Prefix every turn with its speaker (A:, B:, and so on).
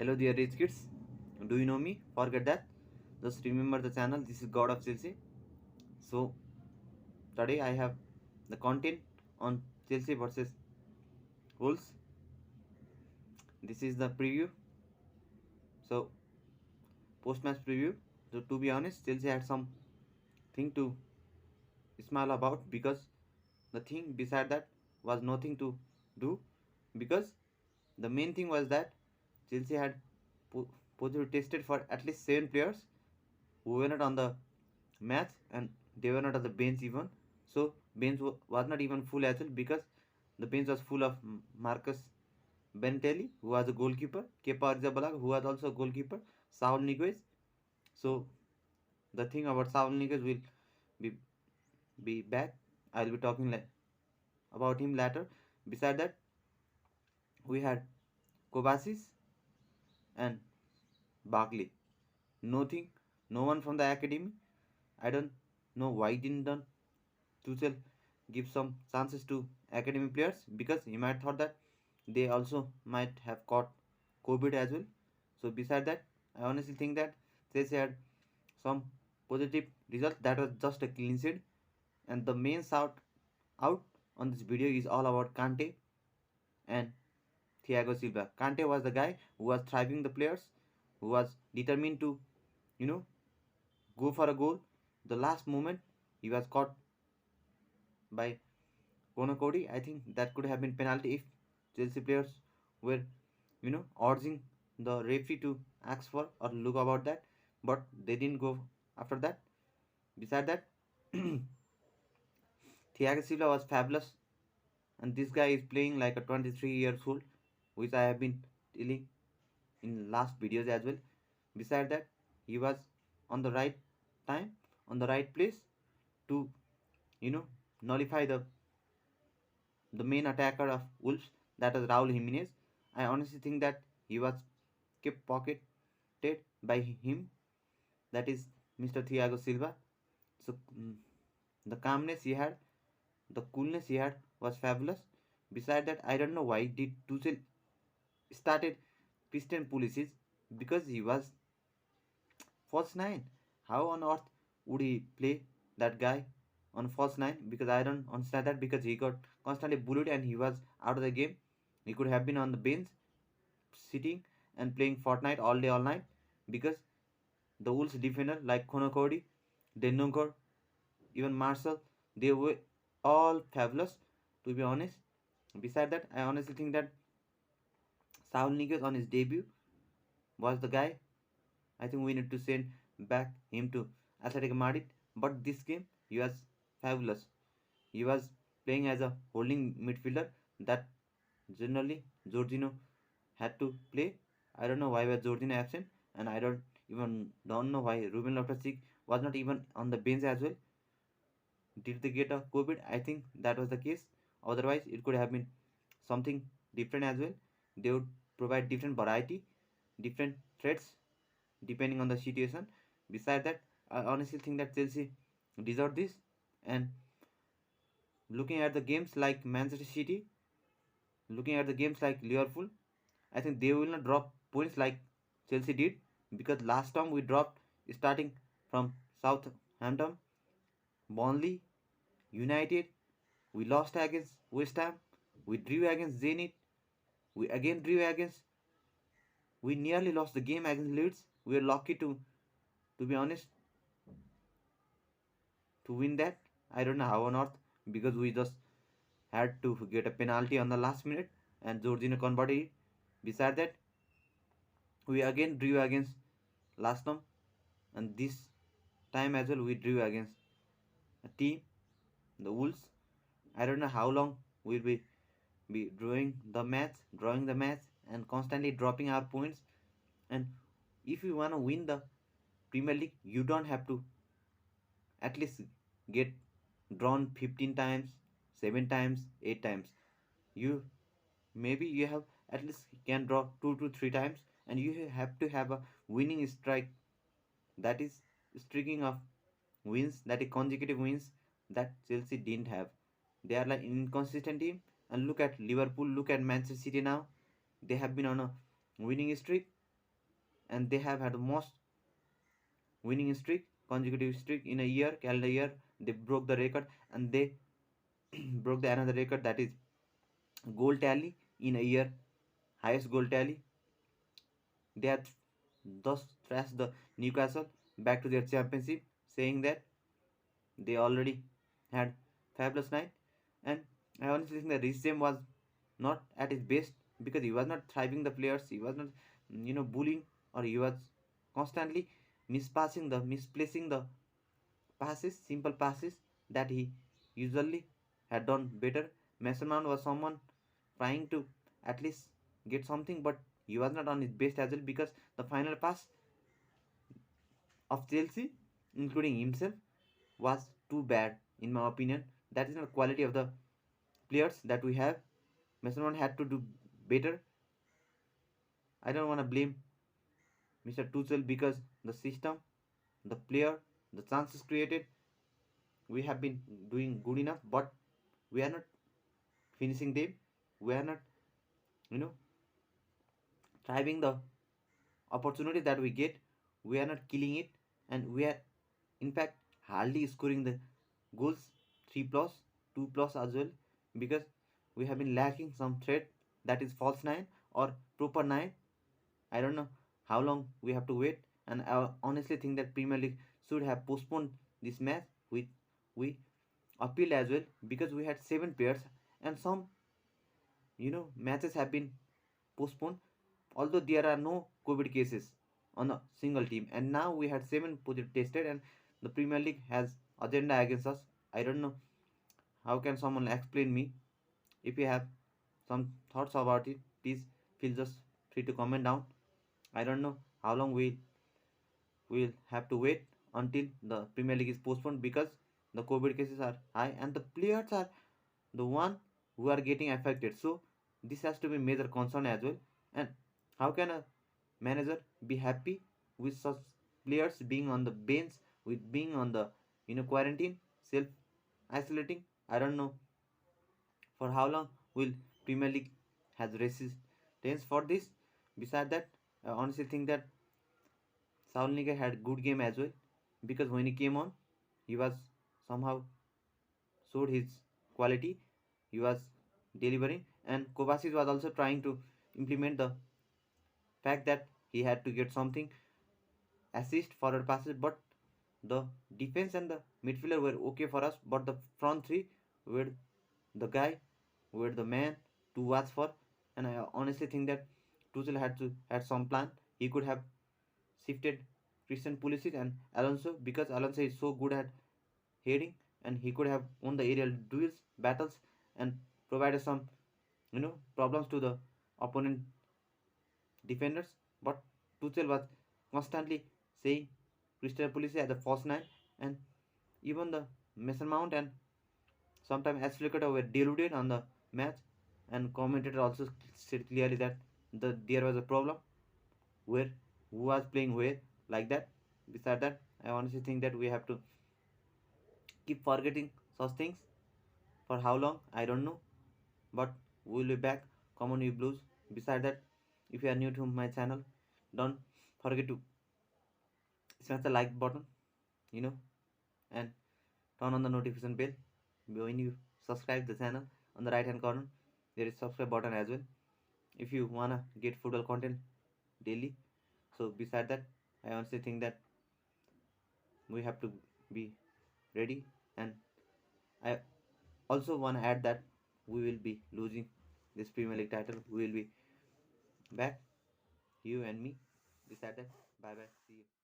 A: Hello dear rich kids. Do you know me? Forget that. Just remember the channel. This is God of Chelsea. So today I have the content on Chelsea versus Wolves. This is the preview. So post match preview. So to be honest, Chelsea had some thing to smile about because the thing beside that was nothing to do because the main thing was that Chelsea had positive tested for at least 7 players who were not on the match and they were not on the bench even. So bench was not even full as well because the bench was full of Marcus Bentelli, who was a goalkeeper, Kepa Arrizabalaga, who was also a goalkeeper, Saul Niguez. So the thing about Saul Niguez will be back. I'll be talking about him later. Beside that, we had Kovacic and Barkley. Nothing, no one from the academy. I don't know why didn't Tuchel give some chances to academy players because he might thought that they also might have caught COVID as well. So beside that, I honestly think that Chelsea had some positive results. That was just a clean sheet. And the main shout out on this video is all about Kante and Thiago Silva. Kante was the guy who was thriving the players, who was determined to, you know, go for a goal. The last moment he was caught by Conor Cody. I think that could have been penalty if Chelsea players were, urging the referee to ask for or look about that, but they didn't go after that. Beside that, Thiago Silva was fabulous, and this guy is playing like a 23 years old, which I have been telling in last videos as well. Beside that, he was on the right time, on the right place to, you know, nullify the main attacker of Wolves, that was Raul Jimenez. I honestly think that he was kept pocketed by him, that is Mr. Thiago Silva. So the calmness he had, the coolness he had was fabulous. Beside that, I don't know why did Tuchel started Christian Pulisic because he was false nine. How on earth would he play that guy on false nine? Because I don't understand that because he got constantly bullied and he was out of the game. He could have been on the bench, sitting and playing Fortnite all day, all night because the Wolves defender like Konokodi, Denungor, even Marshall, they were all fabulous to be honest. Beside that, I honestly think that Saul Niguez on his debut was the guy. I think we need to send back him to Athletic Madrid. But this game, he was fabulous. He was playing as a holding midfielder that generally Jorginho had to play. I don't know why was Jorginho absent, and I don't know why Ruben Loftus-Cheek was not even on the bench as well. Did they get a COVID? I think that was the case. Otherwise, it could have been something different as well. They would provide different variety, different threats depending on the situation. Beside that, I honestly think that Chelsea deserve this. And looking at the games like Manchester City, looking at the games like Liverpool, I think they will not drop points like Chelsea did because last time we dropped starting from Southampton, Burnley, United, we lost against West Ham, we drew against Zenit, we again drew against, we nearly lost the game against Leeds. We were lucky to be honest, to win that. I don't know how on earth because we just had to get a penalty on the last minute and Jorginho converted it. Beside that, we again drew against last time and this time as well we drew against a team, the Wolves. I don't know how long we'll be drawing the match and constantly dropping our points. And if you want to win the Premier League, you don't have to at least get drawn 15 times, 7 times, 8 times. You maybe you have at least can draw 2 to 3 times and you have to have a winning strike, that is streaking of wins, that is consecutive wins that Chelsea didn't have. They are like inconsistent team. And look at Liverpool, look at Manchester City now. They have been on a winning streak and they have had the most winning streak, consecutive streak in a year, calendar year. They broke the record, and they broke the another record, that is goal tally in a year, highest goal tally. They had thus thrashed the Newcastle back to their championship, saying that they already had fabulous night. And I honestly think that Rhys James was not at his best because he was not thriving the players. He was not, bullying, or he was constantly misplacing the passes, simple passes that he usually had done better. Mason Mount was someone trying to at least get something, but he was not on his best as well because the final pass of Chelsea, including himself, was too bad in my opinion. That is not quality of the players that we have. Mason Mount had to do better. I don't want to blame Mr. Tuchel because the system, the player, the chances created, we have been doing good enough, but we are not finishing them. We are not, you know, thriving the opportunity that we get. We are not killing it, and we are, in fact, hardly scoring the goals, 3 plus, 2 plus as well, because we have been lacking some threat, that is false nine or proper nine. I don't know how long we have to wait, and I honestly think that Premier League should have postponed this match. We appealed as well because we had 7 pairs, and some matches have been postponed, although there are no COVID cases on a single team. And now we had 7 positive tested, and the Premier League has agenda against us. I don't know how can someone explain me. If you have some thoughts about it, please feel just free to comment down. I don't know how long we'll have to wait until the Premier League is postponed because the COVID cases are high and the players are the one who are getting affected. So this has to be major concern as well. And how can a manager be happy with such players being on the bench, with being on the quarantine, self isolating? I don't know for how long will Premier League has resistance for this. Beside that, I honestly think that Saul Niguez had good game as well because when he came on, he was somehow showed his quality. He was delivering, and Kovacic was also trying to implement the fact that he had to get something assist forward passes, but the defense and the midfielder were okay for us, but the front three were the guy, were the man to watch for. And I honestly think that Tuchel had some plan. He could have shifted Christian Pulisic and Alonso because Alonso is so good at heading, and he could have won the aerial duels battles and provided some problems to the opponent defenders. But Tuchel was constantly saying Christian Pulisic as the false nine, and even the Mason Mount and sometimes Aspilicueta were deluded on the match, and commentator also said clearly that there was a problem where who was playing where, like that. Besides that, I honestly think that we have to keep forgetting such things. For how long, I don't know, but we'll be back. Common with Blues. Besides that, if you are new to my channel, don't forget to smash the like button, you know, and turn on the notification bell. When you subscribe the channel, on the right hand corner, there is subscribe button as well. If you wanna get football content daily. So beside that, I honestly think that we have to be ready, and I also want to add that we will be losing this Premier League title. We will be back, you and me. Beside that, bye bye. See you.